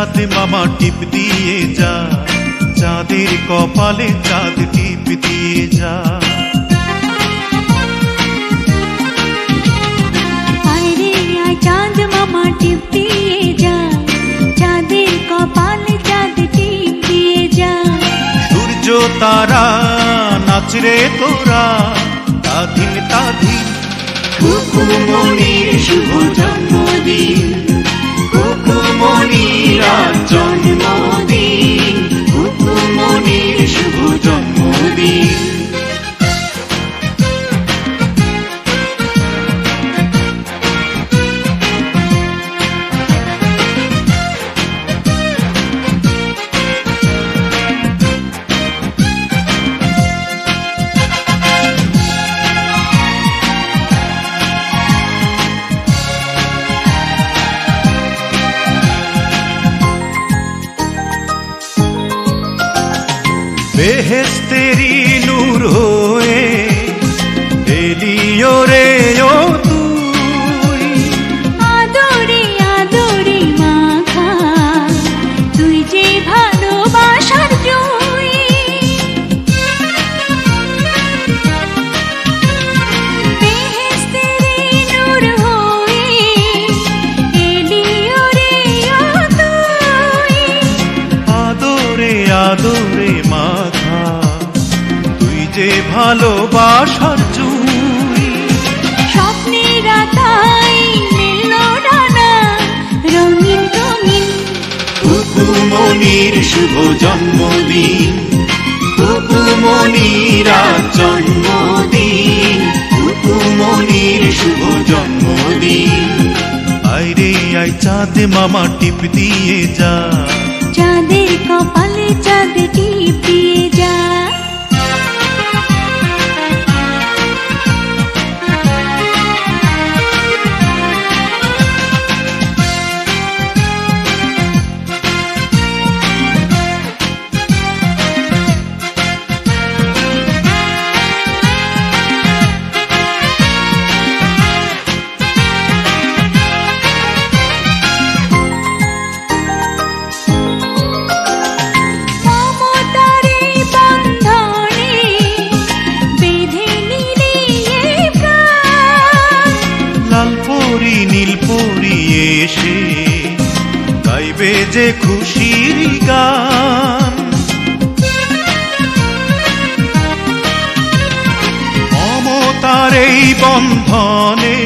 চাঁদ মামা টিপ দিয়ে যা, চাঁদের কপালে চাঁদ টিপ দিয়ে যা। আরে আয় চাঁদ মামা টিপ দিয়ে যা, চাঁদের কপালে চাঁদ টিপ দিয়ে যা। সূর্য তারা নাচরে তোরা, তাধিন তাধিন। খুকুমনির শুভ জন্মদিন, খুকুমনির আজ জন্মদিন, খুকুমনির শুভ জন্মদিন। বেহেশতেরি নূর হয়ে এলিও রে ও তুই। আদরে আদরে মাখা তুই যে ভালোবাসার জয়। বেহেশতেরি নূর হয়ে এলিও রে ও তুই। আদরে আদরে মাখা তুই যে ভালোবাসার জুই। স্বপ্নেরা তাই মেলল ডানা রঙিন রঙিন। খুকুমনির শুভ জন্মদিন, খুকুমনির আজ জন্মদিন, খুকুমনির শুভ জন্মদিন। আইরে আই চাঁদ মামা টিপ দিয়ে যা, চাঁদের কপালে চাঁদ টিপ দিয়ে যা। মমতার এই বন্ধনে বেঁধে নিলি এই প্রাণ। লাল পরি নীল পরি এসে গাইবে যে খুশির গান। মমতার এই বন্ধনে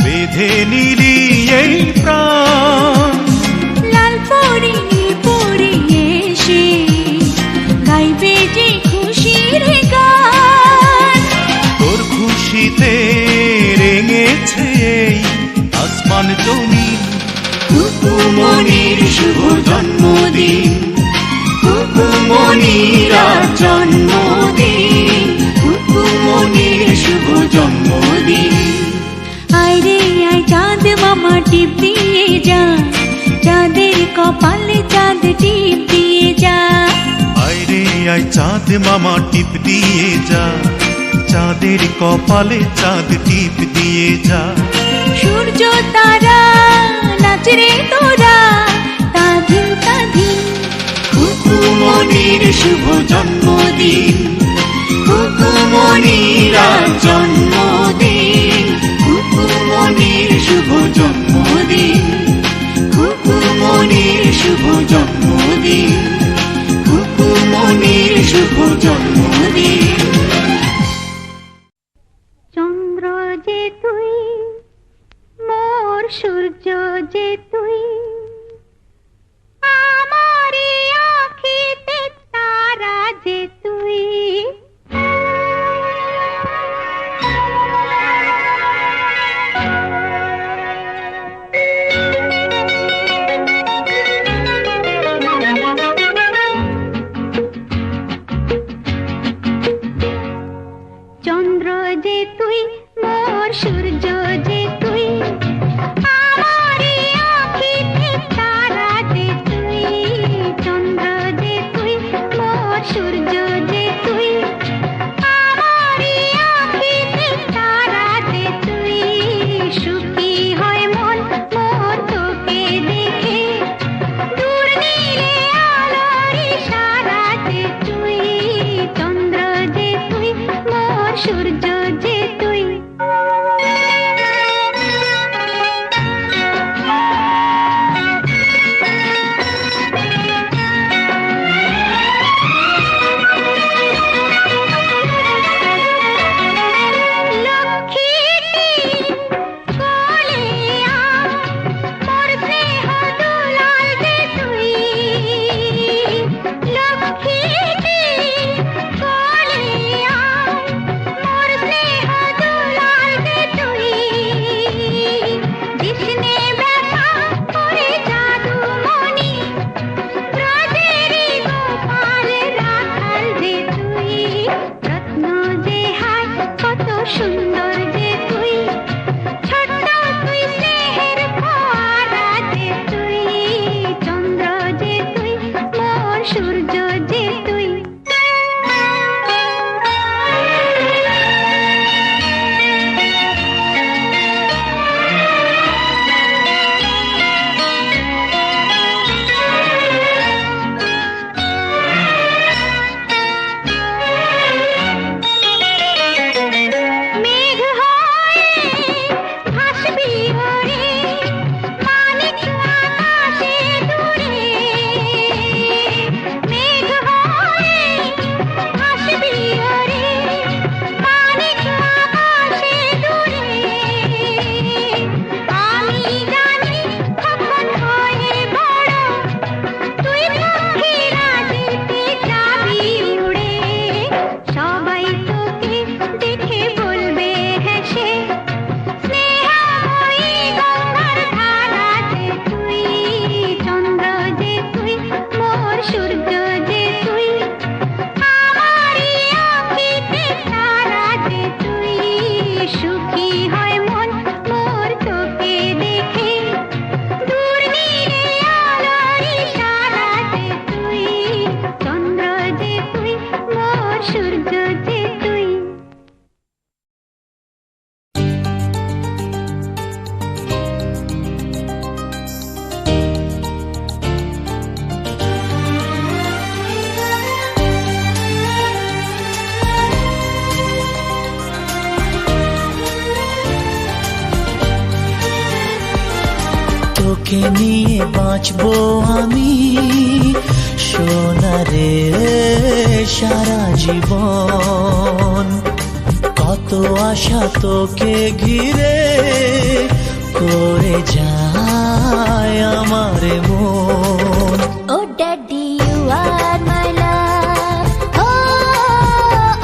বেঁধে নিলি এই প্রাণ। লাল পরি নীল পরি এসে গাইবে যে খুশির গান। তোর খুশিতে রেঙেছে এই আসমান জমিন। খুকুমনির শুভ জন্মদিন, খুকুমনির আজ জন্মদিন, খুকুমনির শুভ জন্মদিন। আইরে আয় চাঁদ মামা টিপ দিয়ে যা, চাঁদের কপালে চাঁদ টিপ দিয়ে যা। আইরে আই চাঁদ মামা টিপ দিয়ে যা, চাঁদের কপালে চাঁদ টিপ দিয়ে যা। সূর্য তারা নাচরে তোরা, তাধিন তাধিন। খুকুমনির শুভ জন্মদিন, খুকুমনির আজ জন্মদিন, খুকুমনির শুভ জন্মদিন, খুকুমনির শুভ জন্মদিন, খুকুমনির শুভ জন্মদিন। চন্দ্র যে তুই, মোর সূর্য যে তুই, আমারি আঁখিতে তারা যে তুই। চন্দ্র যে তুই, মোর সূর্য যে তুই, আমারি আঁখিতে তোকে নিয়ে বাঁচবো আমি সোনারে সারা জীবন। কত আশা তোকে ঘিরে করে যায় আমার মন। Oh daddy, you are my love.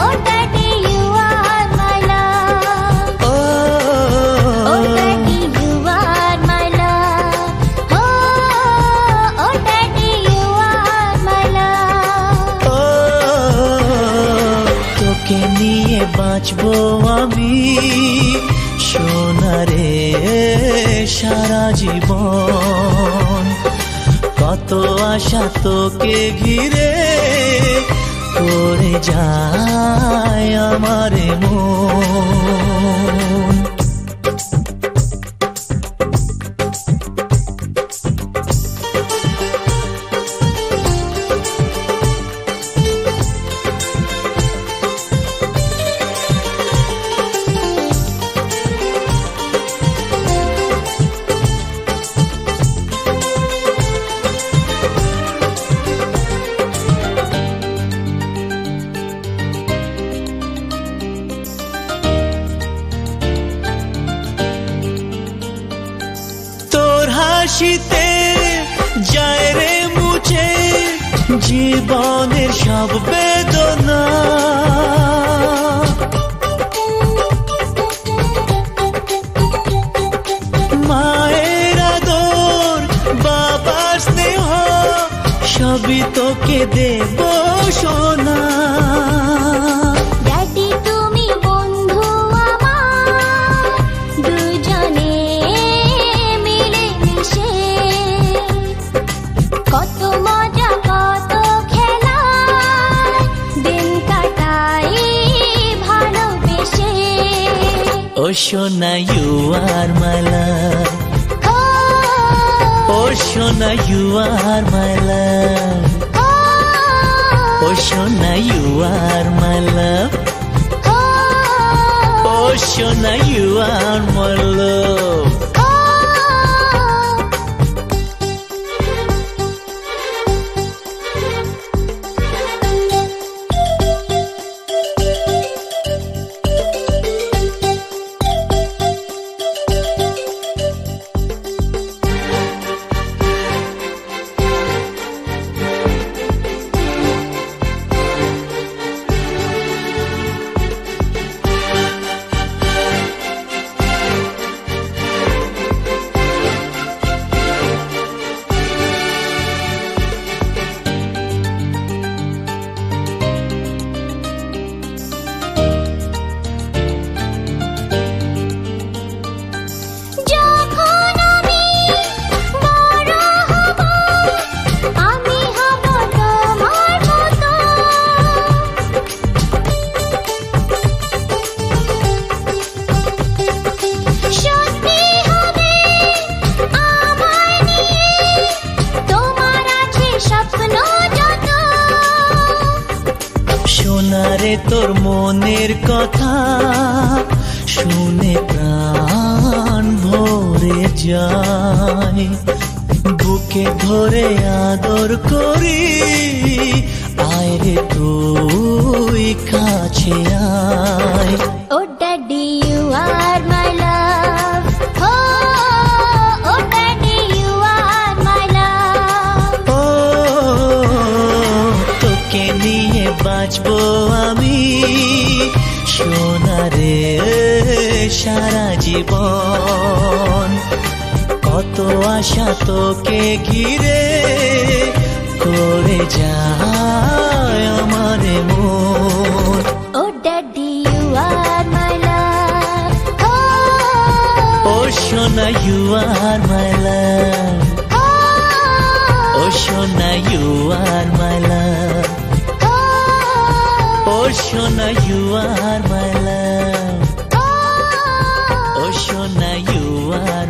Oh daddy, you are my love. Oh daddy, you are my love. Oh daddy, you are my love. তোকে নিয়ে বাঁচবো আমি সোনারে সারা জীবন। কত আশা তোকে ঘিরে করে যায় আমার মন। হাসিতে যায় রে মুছে জীবনের সব বেদনা। মায়ের আদর বাবার স্নেহ সবই তোকে দেব সোনা। Daddy, তুমি বন্ধু আমার, দুজনে মিলে মিশে কত মজা কত খেলা দিন কাটাই ভালোবেসে। ও সোনা ইউ আর মাই লাভ, ও সোনা ইউ আর মাই লাভ, ও সোনা ইউ আর মাই লাভ, ও সোনা ইউ আর মাই লাভ। সোনারে তোর মনের কথা শুনে প্রাণ ভরে যায়, বুকে ধরে আদর করি আয় রে তুই কাছে আয়। Oh daddy, you are my love. Oh daddy, you are my love. তোকে নিয়ে বাঁচবো আমি সোনারে সারা জীবন। কত আশা তোকে ঘিরে করে যায় আমার মন। Oh daddy, you are my love. ও সোনা ইউ আর মাই লাভ, ও সোনা ইউ আর মাই লাভ, ও সোনা ইউ আর মাই লাভ, ও সোনা ইউ আর